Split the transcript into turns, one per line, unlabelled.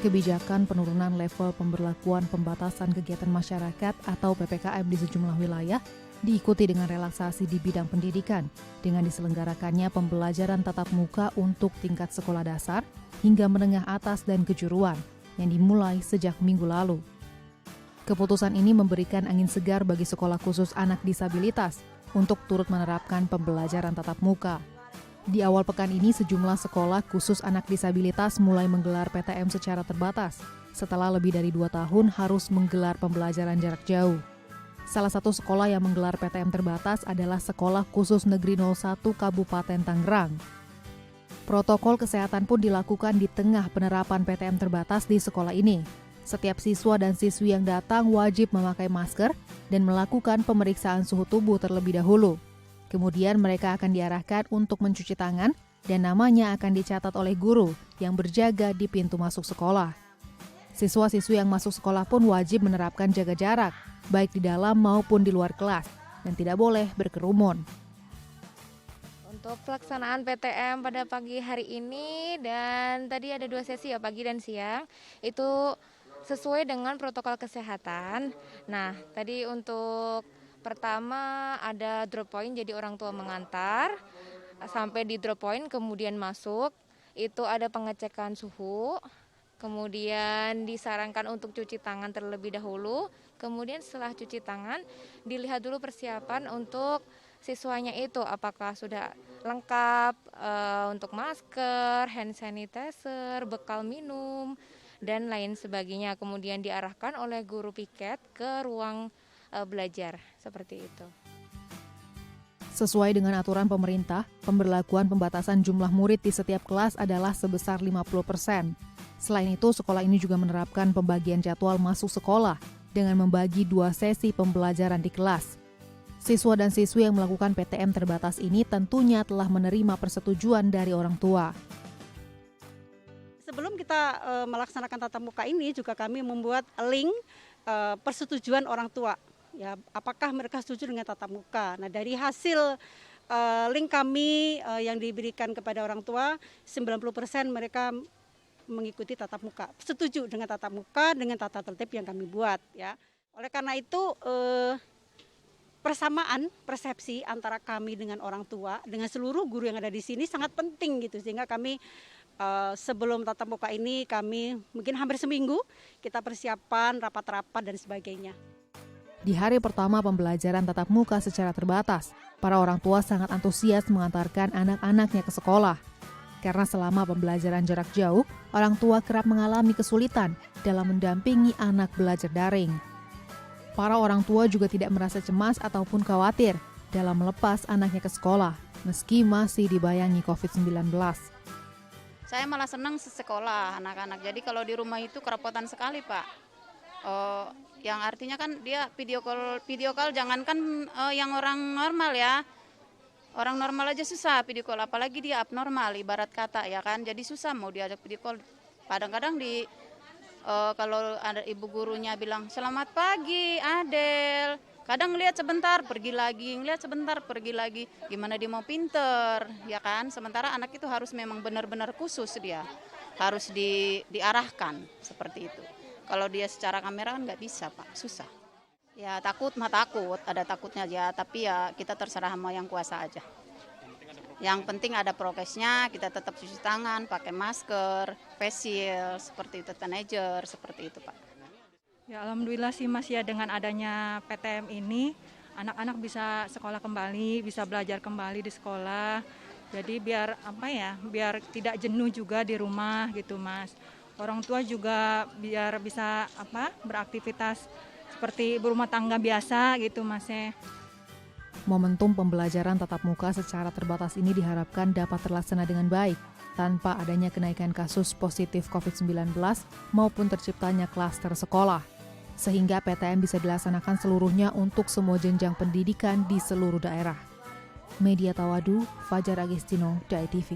Kebijakan penurunan level pemberlakuan pembatasan kegiatan masyarakat atau PPKM di sejumlah wilayah diikuti dengan relaksasi di bidang pendidikan dengan diselenggarakannya pembelajaran tatap muka untuk tingkat sekolah dasar hingga menengah atas dan kejuruan yang dimulai sejak minggu lalu. Keputusan ini memberikan angin segar bagi sekolah khusus anak disabilitas untuk turut menerapkan pembelajaran tatap muka. Di awal pekan ini, sejumlah sekolah khusus anak disabilitas mulai menggelar PTM secara terbatas, setelah lebih dari 2 tahun harus menggelar pembelajaran jarak jauh. Salah satu sekolah yang menggelar PTM terbatas adalah Sekolah Khusus Negeri 01 Kabupaten Tangerang. Protokol kesehatan pun dilakukan di tengah penerapan PTM terbatas di sekolah ini. Setiap siswa dan siswi yang datang wajib memakai masker dan melakukan pemeriksaan suhu tubuh terlebih dahulu. Kemudian mereka akan diarahkan untuk mencuci tangan dan namanya akan dicatat oleh guru yang berjaga di pintu masuk sekolah. Siswa-siswi yang masuk sekolah pun wajib menerapkan jaga jarak, baik di dalam maupun di luar kelas, dan tidak boleh berkerumun.
Untuk pelaksanaan PTM pada pagi hari ini dan tadi ada 2 sesi ya, pagi dan siang, itu sesuai dengan protokol kesehatan. Nah, tadi untuk pertama ada drop point, jadi orang tua mengantar sampai di drop point kemudian masuk, itu ada pengecekan suhu, kemudian disarankan untuk cuci tangan terlebih dahulu, kemudian setelah cuci tangan dilihat dulu persiapan untuk siswanya itu apakah sudah lengkap untuk masker, hand sanitizer, bekal minum, dan lain sebagainya. Kemudian diarahkan oleh guru piket ke ruang belajar, seperti itu.
Sesuai dengan aturan pemerintah, pemberlakuan pembatasan jumlah murid di setiap kelas adalah sebesar 50%. Selain itu, sekolah ini juga menerapkan pembagian jadwal masuk sekolah dengan membagi 2 sesi pembelajaran di kelas. Siswa dan siswi yang melakukan PTM terbatas ini tentunya telah menerima persetujuan dari orang tua.
Sebelum kita melaksanakan tatap muka ini juga kami membuat link persetujuan orang tua. Ya, apakah mereka setuju dengan tatap muka? Nah, dari hasil link kami yang diberikan kepada orang tua, 90% mereka mengikuti tatap muka, setuju dengan tatap muka dengan tata tertib yang kami buat. Ya, oleh karena itu persamaan persepsi antara kami dengan orang tua, dengan seluruh guru yang ada di sini sangat penting gitu, sehingga kami sebelum tatap muka ini kami mungkin hampir seminggu kita persiapan rapat-rapat dan sebagainya.
Di hari pertama pembelajaran tatap muka secara terbatas, para orang tua sangat antusias mengantarkan anak-anaknya ke sekolah. Karena selama pembelajaran jarak jauh, orang tua kerap mengalami kesulitan dalam mendampingi anak belajar daring. Para orang tua juga tidak merasa cemas ataupun khawatir dalam melepas anaknya ke sekolah, meski masih dibayangi COVID-19.
Saya malah senang sekolah anak-anak, jadi kalau di rumah itu kerepotan sekali, Pak. Yang artinya kan dia video call jangankan yang orang normal ya, orang normal aja susah video call, apalagi dia abnormal ibarat kata ya kan, jadi susah mau diajak video call. Kadang-kadang kalau ada ibu gurunya bilang selamat pagi Adel, kadang ngelihat sebentar pergi lagi, ngelihat sebentar pergi lagi, gimana dia mau pinter ya kan, sementara anak itu harus memang benar-benar khusus, dia harus diarahkan seperti itu. Kalau dia secara kamera kan nggak bisa, Pak, susah. Ya takut mah takut, ada takutnya aja, tapi ya kita terserah sama yang kuasa aja. Yang penting ada prokesnya, kita tetap cuci tangan, pakai masker, face shield, seperti itu, sanitizer, seperti itu, Pak.
Ya alhamdulillah sih Mas ya, dengan adanya PTM ini, anak-anak bisa sekolah kembali, bisa belajar kembali di sekolah. Jadi biar tidak jenuh juga di rumah gitu, Mas. Orang tua juga biar bisa beraktivitas seperti berumah tangga biasa gitu, Mas.
Momentum pembelajaran tatap muka secara terbatas ini diharapkan dapat terlaksana dengan baik, tanpa adanya kenaikan kasus positif COVID-19 maupun terciptanya klaster sekolah, sehingga PTM bisa dilaksanakan seluruhnya untuk semua jenjang pendidikan di seluruh daerah. Media Tawadu, Fajar Agestino, DAI TV.